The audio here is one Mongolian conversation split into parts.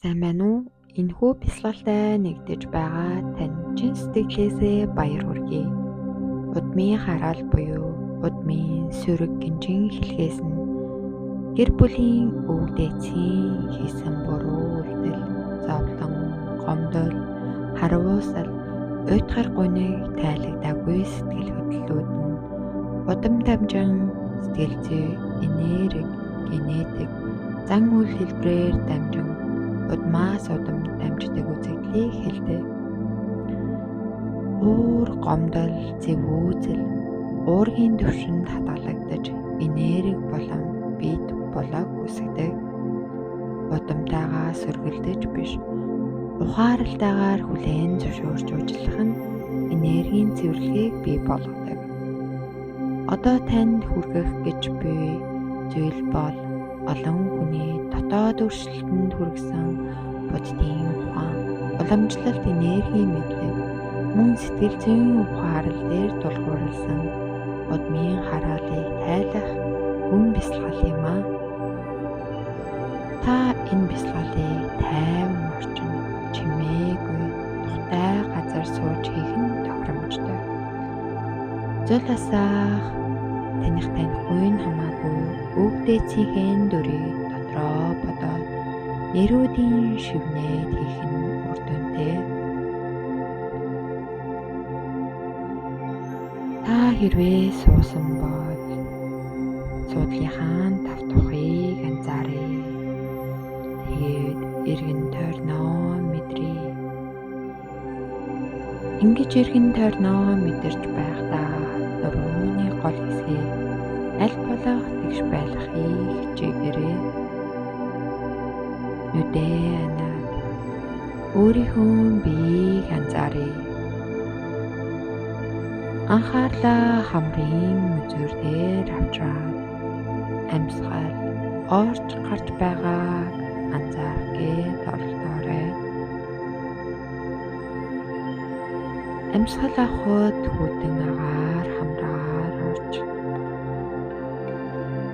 Сайн байна уу? Энэхүү бясалгалтай нэгдэж байгаа тань чин сэтгэлээсээ баяр хүргэе. Удмын хараал буюу удмын сөрөг гинжин хэлхээс нь гэр бүлийн өвдөөцийн хийсэн буруу үйлдэл, зовлон, гомдол, харавуусал, уйтгар гуниг тайлагдаагүй сэтгэл хөдлөлүүд нь удам дамжин сэтгэл зүй, энерги, генетик, зан үйл хэлбэрээр дамжин удмаас удам дамждаг үзэгдлийг хэлдэг. Уур, гомдол, зэвүүзэл, уургийн төвшөнд хадгалагдаж энерги болон бид болоог үүсгдэг. Удамтайгаа сөргөлдөж биш, ухааралтайгаар хүлээн зөвшөөрч уучлах нь энергийн цэвэрлэгийг бий болгодог. Одоо танд хүргэх гэж буй зүйл бол олон хүний дотоод өөрчлөлтөнд хүргэсэн бодитын ухаан, уламжлалт, энергийн мэдлэг, мөн сэтгэл зүйн ухаарал дээр тулгуурласан удмын хараалыг тайлах хүн бясалгал юм аа. Та энэ бясалгалыг тайван орчин, чимээгүй, тухтай газар сууж хийх нь тохиромжтой. Зөл асаах таних танихгүй нь хамаагүй өвдөөцийн дүрийг дотроо бодоод нэрүүдийн шивнээд хийх нь үр дүнтэй. Та хэрвээ суусан бол суудлынхаа тав тухыг анзааръя. Тэгээд эргэн тойрноо мэдрээ. Ингэж эргэн тойрноо мэдэрч байхдаа нурууны гол хэсгийг аль болох тэгш байлгахыг хичээгээрэй. Нүдээ анаад өөрийнхөө биеийг анзааръя. Анхаарлаа хамрын үзүүр дээр авчраад амьсгал орж гарч байгааг анзаарах гээд оролдоорой. Амьсгал авахд хүйтэн агаар хамраар орж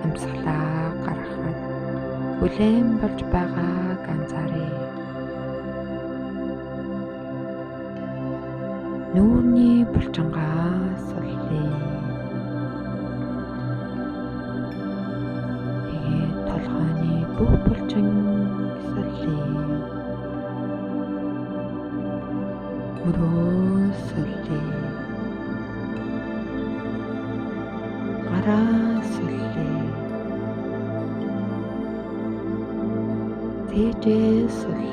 амьсгалаа гаргахад бүлээн болж байгааг анзааръя. Нүүрний булчингаа суллая. Тэгээд толгойн бүх булчин суллая. Мөрөө суллая. Гараа суллая. Тэжээ суллая.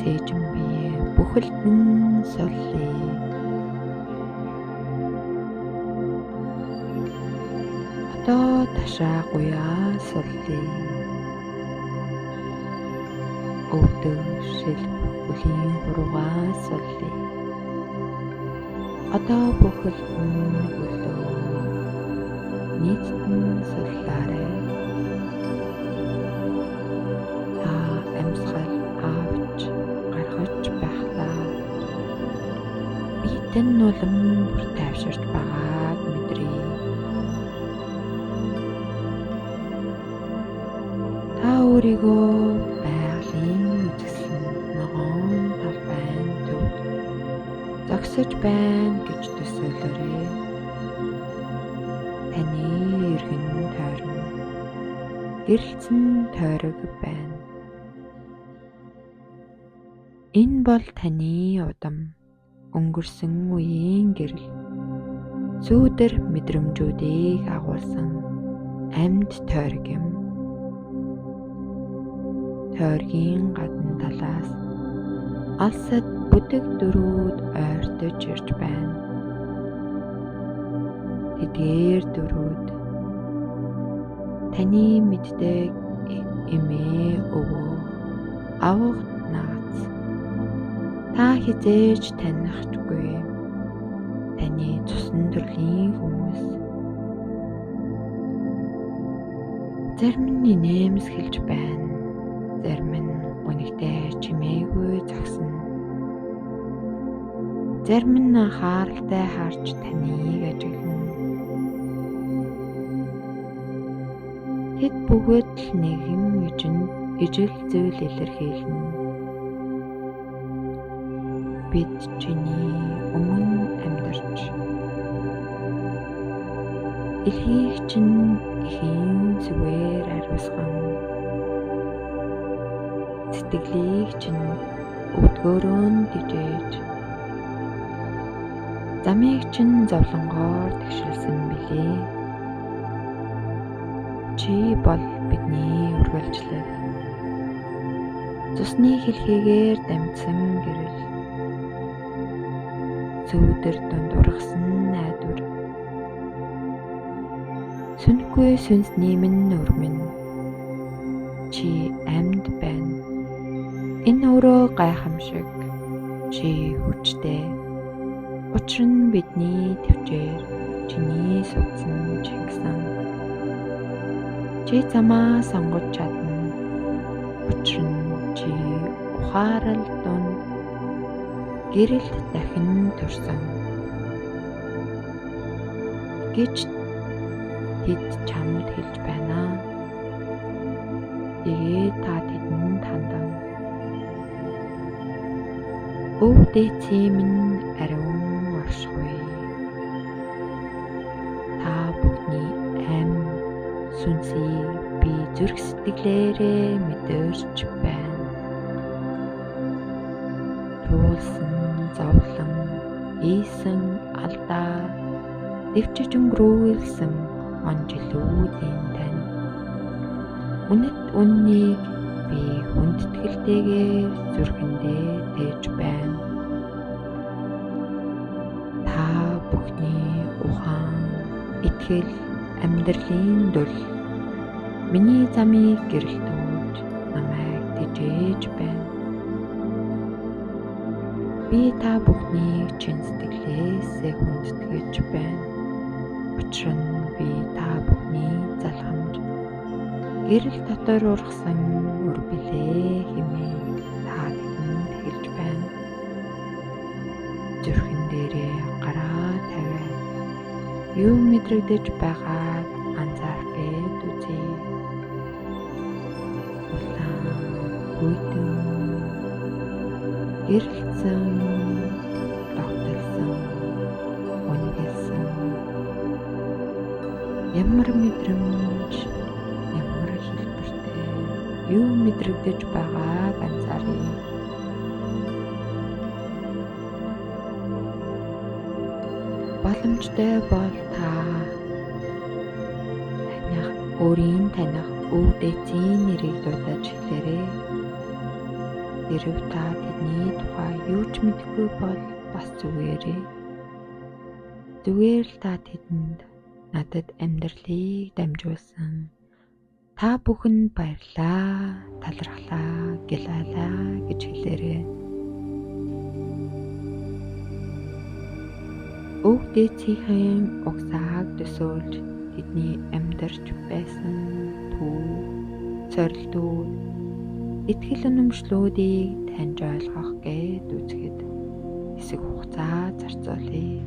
Цээжин бие бүхэлдэн суллая. Одоо ташаа гуяа суллая. Өвдөг шилб бүлийн хуруугаа суллая. Одоо бүхэлдэн хөлөө нийтдэн суллаарай. Та амьсгал авч гаргаж байхдаа биетэн улам бүр тайвширч байгааг мэдрээ. Та өөрийгөө байгалийн үзэсгэлэн ногоон талбайн төвд зогсож байна гэж төсөөлөөрэй. Таны эргэн тойрон гэрэлцэн тойрог байна. Энэ бол таны удам өнгөрсөн үеийн гэрэл, сүүдэр мэдрэмжүүдийг агуулсан амьд тойрог юм. Тойргийн гадна талаас алсад бүдэг дөрүүд ойртож ирж байна. Тэдгээр дөрүүд таны мэддэг эмээ, өвөө, авга наац. Та хизээж танихчгүй таны цусн төрлийн хүмүүс. Зарим нь инээмсэглэж байна. Зарим нь гунигтай чимээгүй зогсно. Зарим нь анхааралтай харж таныг ажиглана. Тэд бүгд л нэгэн ижил зүйл илэрхийлнэ. Бид чиний өмнө амьдарч элхийг чинь ихийн зүгээр ариусган сэтгэлийг чинь өвдгөөрөө дижээж замыг чинь зовлонгоор тэгшилсэн билээ. Чи бол бидний үргэлжлэл. Цусны хэлхийгээр дамжсан гэрэл. Сүүдэр донд ургасан найдвар. Сүнхгүй сүнсний минь өрмөн. Чи амьд байна. Энэ өөрөө гайхамшиг. Чи хүчтэй. Учир нь бидний төвчээр чиний судсан Чингисан. Чи замаа сонгож чадна. Учир нь чи ухаарал дунд гэрэлт дахин төрсөн. Гэж тэд чамд хэлж байна. Тэгээд та тэдэнд хандан. Өв дээцийн минь ариун оршихуй. Та бүхний амь сүнсийг би зүрх сэтгэлээрээ мэдэрч байна. Туулсан зовлон, ийсэн алдаа, дэвчиж өнгөрүүлсэн он жилүүдийн тань. Үнэт үннийг би хүндэтгэлтэйгээр зүрхэндээ тээж байна. Та бүхний ухаан, итгэл, амьдралын дөл миний замыг гэрэлтүүлж намайг дижээж байна. Би та бүхнийг чин сэтгэлээсээ хүндэтгэж байна. Учир нь би та бүхний залхамж гэрэл дотор ургасан үр билээ хэмээн та тэдэнд хэлж байна. Зүрхэн дээрээ гараа тавиад юу мэдрэгдэж байгааг анзаарах гээд үзье. Улаан, хүйтэн, гэрэлтсэн, тогтолсон, үнгэлсэн. Ямар мэдрэмж, ямар хэлбэртэй юу мэдрэгдэж байгааг анзааръя. Боломжтой бол та өөрийн таних өв дээцийн нэрийг дуудаж хэлээрэй. Хэрв та тэдний тухай юу ч мэдэхгүй бол бас зүгээрээ. Зүгээр л та тэдэнд надад амьдралыг дамжуулсан та бүхэнд баярлалаа, талархлаа, гялайлаа гэж хэлээрэй. Өв дээцийн угсааг төсөөлж тэдний амьдарч байсан төв, сорилтууд, итгэл үнэмшлүүдийг таньж ойлгох гээд үзэхэд хэсэг хугацаа зарцуулъя.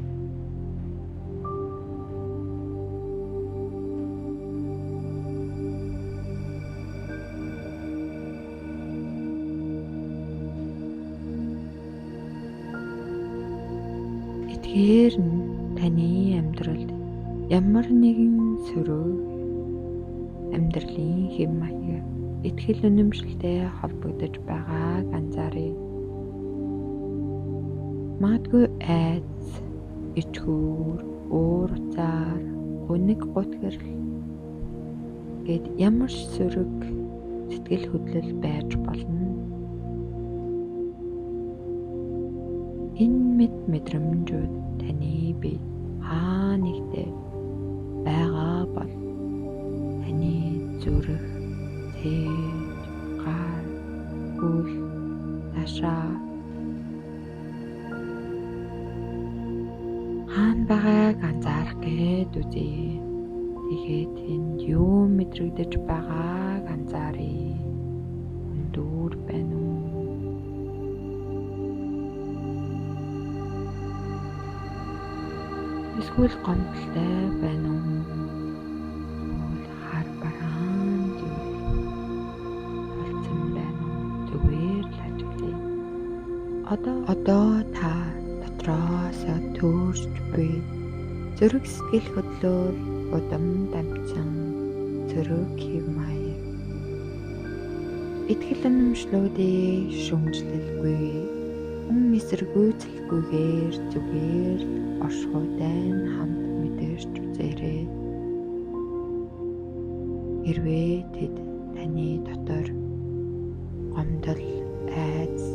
Тэгэхээр таны амьдралд ямар нэгэн сөрөг амьдралын хэм маяг итгэл үнэмшилтэй холбогдож байгааг анзааръя. Магадгүй айдас, ичгүүр, уур уцаар, үнэг гутгэрл гэд ямар ч сөрөг сэтгэл хөдлөл байж болно. Энэ мэд мэдрэмжүүд таны бие хаа нэгтээ байгаа бол таны зүрх, цээж, гар, хөл, ташаа хаана байгааг анзаарах гээд үзье. Тэгээд энд юу мэдрэгдэж байгааг анзааръя. Өндөр байна уу? Эсвэл гомдолтой байна уу? Хар бараан Одоо та дотроосоо төрж буй зүрх сэтгэл хөдлөл удам дамжсан зүрх хэв маяг итгэл үнэмшлүүдийг шүмжлэлгүй эсэргүүцэлгүйгээр зүгээр л оршихуйтай нь хамт мэдэрч үзээрэй. Хэрвээ тэд таны дотор гомдол, айдас,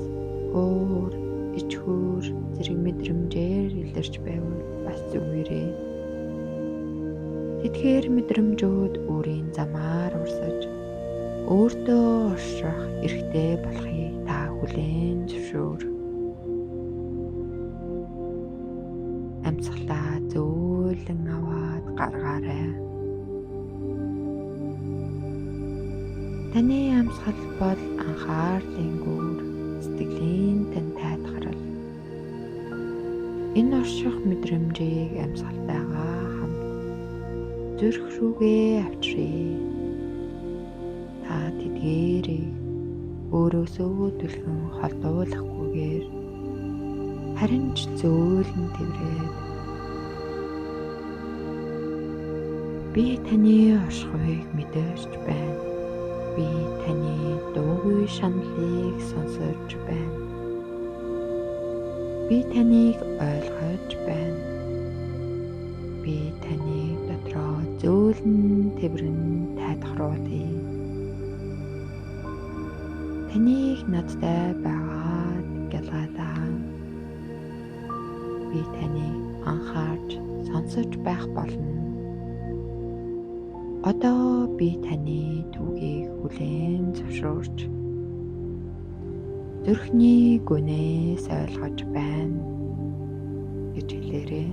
өөр, ичхүүр зэрэг мэдрэмжээр илэрч байвал бас зүгээрэй. Тэдгээр мэдрэмжүүд өөрийн замаар урсаж өөртөө орших эрхтэй болохыг та хүлээн зөвшөөр. Амьсгалаа зөөлөн аваад гаргаарай. Таны амьсгал бол анхаарлын гүүр, сэтгэлийн тань тайтгарал. Энэ орших мэдрэмжийг амьсгалтайгаа хамт зүрх рүүгээ авчръя. Та тэдгээрийг өөрөөсөө түлхэн холдуулахгүйгээр харин ч зөөлөн тэврээд би таны оршихуйг мэдэрч байна. Би таны дуугүй шаналлыг сонсож байна. Би таныг ойлгож байна. Би таныг дотроо зөөлөн тэврэн тайлбарлая. Таныг надтай байгаад гялгадаа. Би таныг анхаарч сонсож байх болно. Одоо би таны түүхийг хүлээн зөвшөөрч зүрхний гүнээс ойлгож байна гэж хэлээрэй.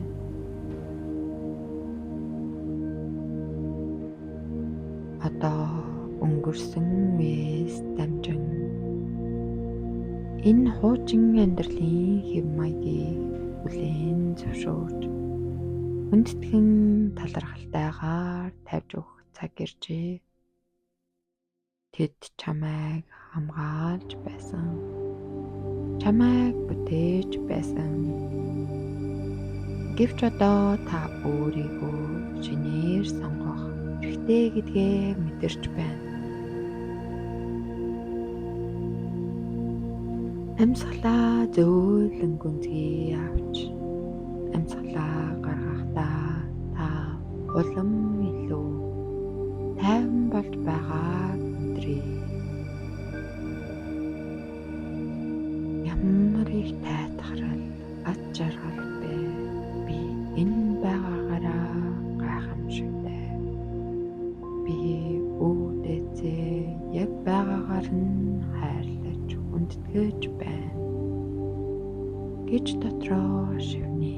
Одоо өнгөрсөн үеэс дамжин энэ хуучин амьдралын хэв маягийг хүлээн зөвшөөрч хүндэтгэн талархалтайгаар тавьж өгөх цаг иржээ. Тэд чамайг хамгаалж байсан. Чамайг бүтээж байсан. Гэвч одоо та өөрийгөө шинээр сонгох хэрэгтэй гэдгээ мэдэрч байна. Амьсгалаа зөөлөн гүнзгий авч амьсгалаа гаргахдаа та улам илүү тайван болж байгааг мэдрээ. Ямар их тайтгарал, ад жаргал бэ. Би энэ байгаагаараа гайхамшигтай. Би үүдээцээ яг байгаагаар нь хайрлаж хүндэтгэж байна гэж дотроо шивнэ.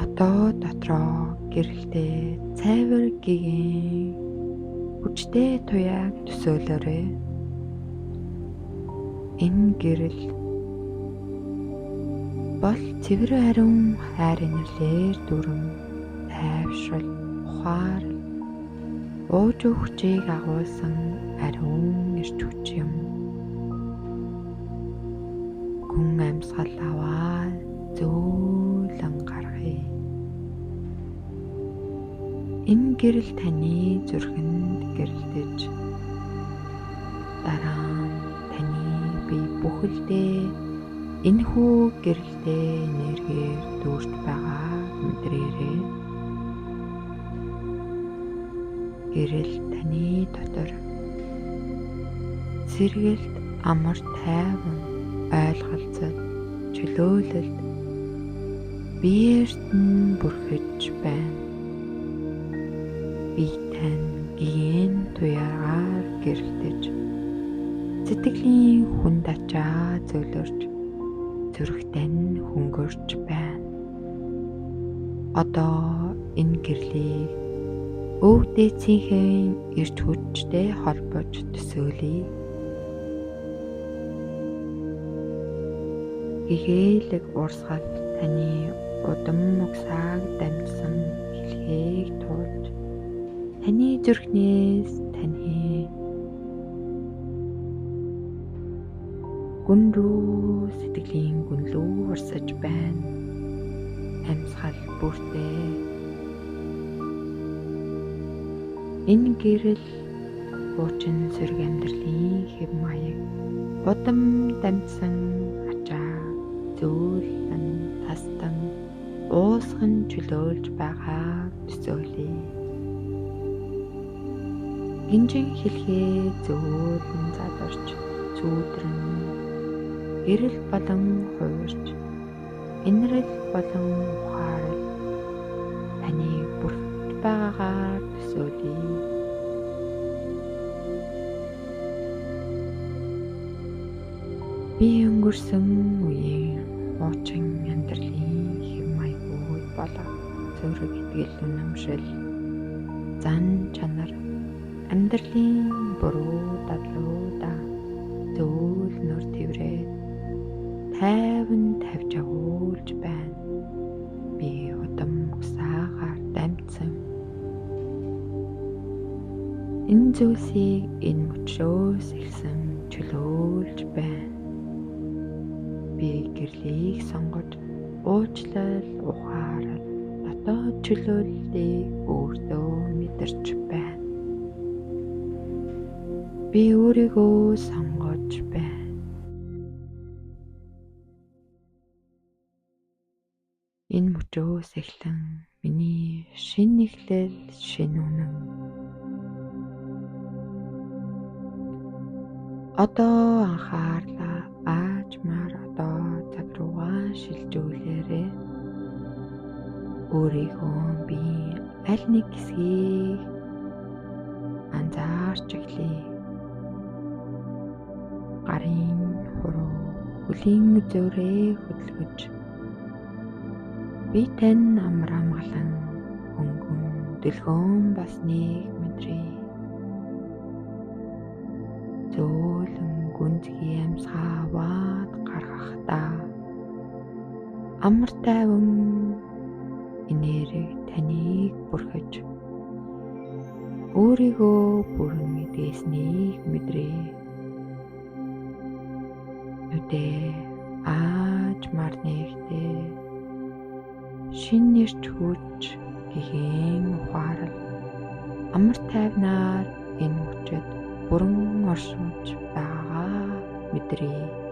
Одоо дотроо гэрэлтэй цайвар гэгийн хүчтэй туяаг төсөөлөөрэй. Энэ гэрэл бол цэвэр ариун хайрын нэлээр дүрм, тайвшрал, ухаарал, ууж өгчийг агуулсан ариун эрч хүч юм. Гүн амьсгал аваад зөөлөн гаргая. Энэ гэрэл таны зүрхэнд гэрэлтэж дараа нь таны бие бүхэлдээ энэхүү гэрэлтэй энергиээр дүүрч байгаа мэдрээрэй. Гэрэл таны дотор сэргэлт, амар тайван, ойлголцол, чөлөөлөлд биеэрт нь бүрхэж байна. Би тань гин туяагаар гэрэлтэж сэтгэлийн хүнд ачаа зөөлөрч зүрхтээ нь хөнгөрч байна. Одоо энэ гэрлийг өв дээдсийнхээ эрч хүчтэй холбож төсөөлье. Гэгээлэг урсгал таны удам угсааг дамжсан хэлхийг туулж Таны зүрхнээс таны гүн рүү сэтгэлийн гүн рүү урсаж байна. Амьсгал бүртээ энэ гэрэл хуучин сөрөг амьдралын хэв маяг удам дамжсан ачаа зөөлөн тастан уусган чөлөөлж байгаа төсөөлье. Гинжин хэлхээ зөөлөн задарч зүүдрэн гэрэл болон хуурч инрэл болон ухаарал таны бүрт байгаагаар төсөөлье. Би өнгөрсөн үеийн хуучин амьдралын хэв маягууд болоо зөрөг итгэл үнэмшил зан чанар амьдралын буруу дадлуудаа зөөлнөр тэврээд тайван тавьж агуулж байна. Би удам усаагаар дамжсан. Энэ зүйлсийг энэ мөчөөс ирсэн чөлөөлж байна. Би гэрлийг сонгож уучлал ухаарал дотоод чөлөөллийг өөртөө мэдэрч байна. Би өөрийгөө сонгож байна. Энэ мөчөөс эхлэн миний шинэ эхлэл, шинэ үнэн. Одоо анхаарлаа аажмаар одоо цаг руугаа шилжүүлээрэй. Өөрийгөө би аль нэг хэсгийг анзаарч эхлэе. Гарын хуруу хөлийн зөөрөө хөдөлгөж би тань амар амгалан хөнгөн дэлгөөн басныг мэдрээ. Зөөлөн гүнзгий амьсгаа аваад гаргахдаа амар тайван энерги таныг бүрхэж өөрийгөө бүрэн эдгэснийг мэдрээ. Нүдээ аажмаар нэгтээ шинэ нэрч хүч гэхийн ухаарал амар тайвнаар энэ мөчөд бүрэн оршиж байгаа мэдрээ.